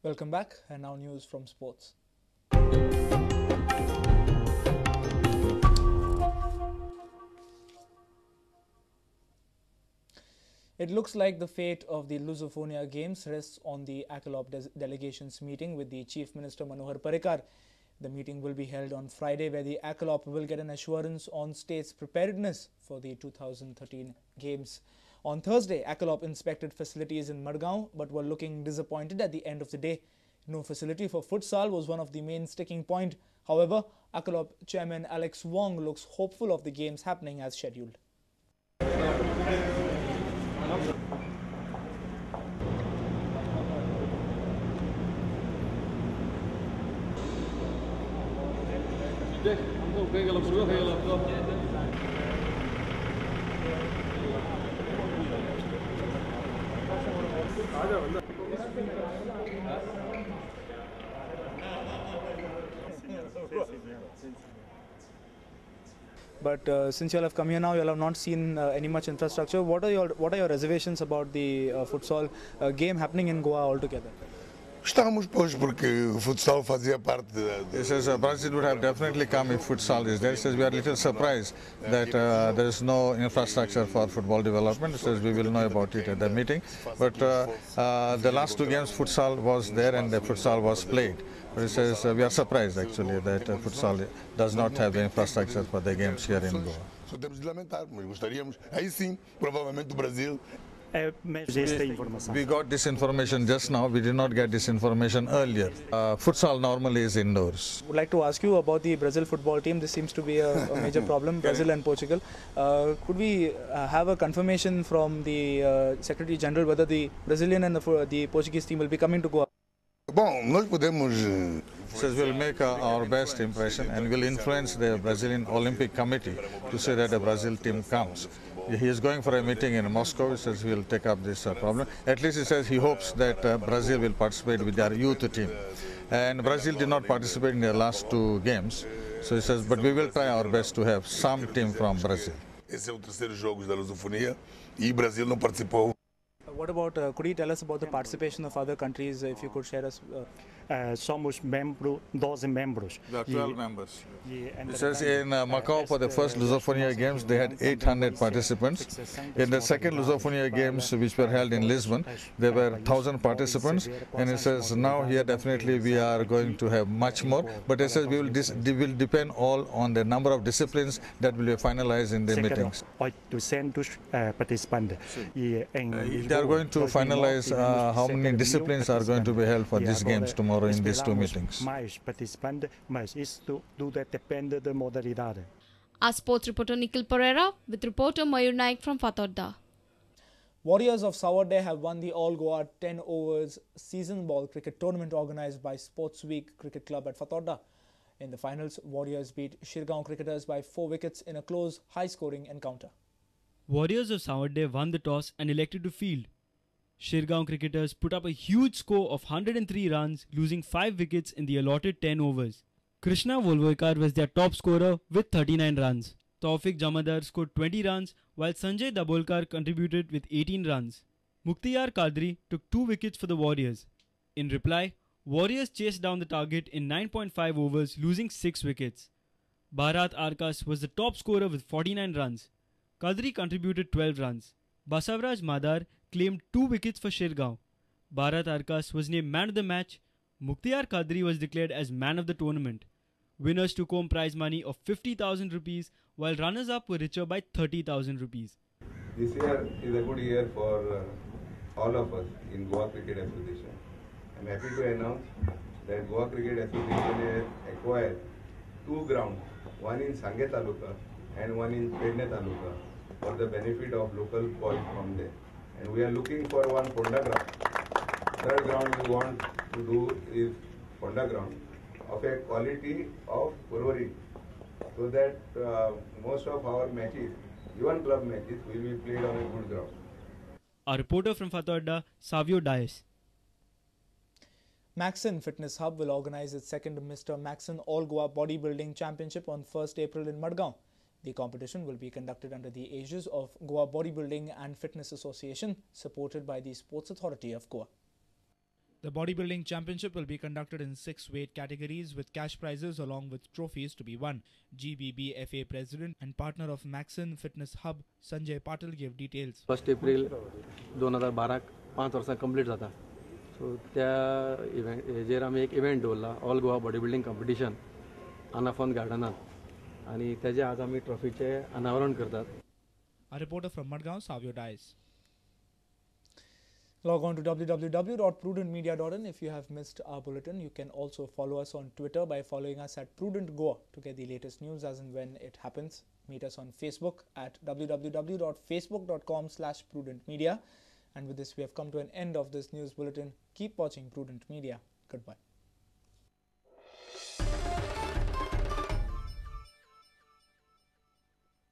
Welcome back, and now news from sports. It looks like the fate of the Lusophonia Games rests on the ACLOP delegation's meeting with the Chief Minister Manohar Parrikar. The meeting will be held on Friday, where the ACLOP will get an assurance on state's preparedness for the 2013 Games. On Thursday, ACLOP inspected facilities in Madgaon but were looking disappointed at the end of the day. No facility for futsal was one of the main sticking point. However, ACLOP chairman Alex Wong looks hopeful of the games happening as scheduled. But since you all have come here now, you all have not seen any much infrastructure. What are your reservations about the futsal game happening in Goa altogether? Estamos, pois, porque o futsal fazia parte He says Brazil would have definitely come if futsal is there. He says we are a little surprised that there is no infrastructure for football development. He says we will know about it at the meeting. But the last two games futsal was there and the futsal was played. But he says we are surprised actually that futsal does not have the infrastructure for the games here in Goa. Só temos de lamentar, mas gostaríamos, aí sim, provavelmente o Brasil. We got this information just now. We did not get this information earlier. Futsal normally is indoors. I would like to ask you about the Brazil football team. This seems to be a major problem, Brazil and Portugal. Could we have a confirmation from the Secretary General whether the Brazilian and the Portuguese team will be coming to Goa? Bom, nós podemos. Says we'll make our best impression and will influence the Brazilian Olympic Committee to say that the Brazil team comes. He is going for a meeting in Moscow. He says he will take up this problem. At least he says he hopes that Brazil will participate with their youth team. And Brazil did not participate in their last two games. So he says, but we will try our best to have some team from Brazil. Esse é o terceiro jogo da Lusofonia e Brasil não participou. What about, could you tell us about the participation of other countries, if you could share us? Somos 12 membros. There are 12 members. It says in Macau for the first Lusophonia Games they had 800 participants. In the second Lusophonia Games which were held in Lisbon there were 1,000 participants, and it says now here definitely we are going to have much more, but it says we will depend all on the number of disciplines that will be finalized in the meetings. 800 participantes. They are going to finalize how many disciplines are going to be held for these games tomorrow in these two meetings. Mais participantes, mas isso tudo depende da modalidade. Our sports reporter Nikhil Pereira with reporter Mayur Naik from Fatodda. Warriors of Sanvordem have won the All Goa 10 overs season ball cricket tournament organised by Sports Week Cricket Club at Fatodda. In the finals, Warriors beat Shirgao Cricketers by 4 wickets in a close, high-scoring encounter. Warriors of Sanvordem won the toss and elected to field. Shirgao Cricketers put up a huge score of 103 runs, losing 5 wickets in the allotted 10 overs. Krishna Volvoikar was their top scorer with 39 runs. Taufik Jamadar scored 20 runs, while Sanjay Dabolkar contributed with 18 runs. Mukhtiyar Kadri took 2 wickets for the Warriors. In reply, Warriors chased down the target in 9.5 overs, losing 6 wickets. Bharat Arkas was the top scorer with 49 runs. Kadri contributed 12 runs. Basavraj Madar claimed 2 wickets for Shirgao. Bharat Arkas was named man of the match. Mukhtiyar Kadri was declared as man of the tournament. Winners took home prize money of 50,000 rupees, while runners-up were richer by 30,000 rupees. This year is a good year for all of us in Goa Cricket Association. I am happy to announce that Goa Cricket Association has acquired 2 grounds, one in Sange Taluka and one in Pedne Taluka, for the benefit of local boys from there. And we are looking for one Ponda ground. Third ground we want to do is Ponda ground of a quality of Purvari, so that most of our matches, even club matches, will be played on a good ground. Our reporter from Fatodda, Savio Dias. Maxon Fitness Hub will organize its second Mr. Maxon All Goa Bodybuilding Championship on 1st April in Madgaon. The competition will be conducted under the aegis of Goa Bodybuilding and Fitness Association, supported by the Sports Authority of Goa. The bodybuilding championship will be conducted in 6 weight categories with cash prizes along with trophies to be won. GBBFA president and partner of Maxon Fitness Hub, Sanjay Patil, gave details. 1 April 2012 5 वर्सां complete जाता. सो त्या हेजेर आमी एक event दवरला, all Goa body building competition आनाफोन गार्डनात आनी तेजे आज आमी ट्रॉफीचे अनावरण करतात. A reporter from Madgaon, Savio Dice. Log on to www.prudentmedia.in. If you have missed our bulletin, you can also follow us on Twitter by following us at Prudent Goa to get the latest news as and when it happens. Meet us on Facebook at www.facebook.com/prudentmedia. And with this, we have come to an end of this news bulletin. Keep watching Prudent Media. Goodbye.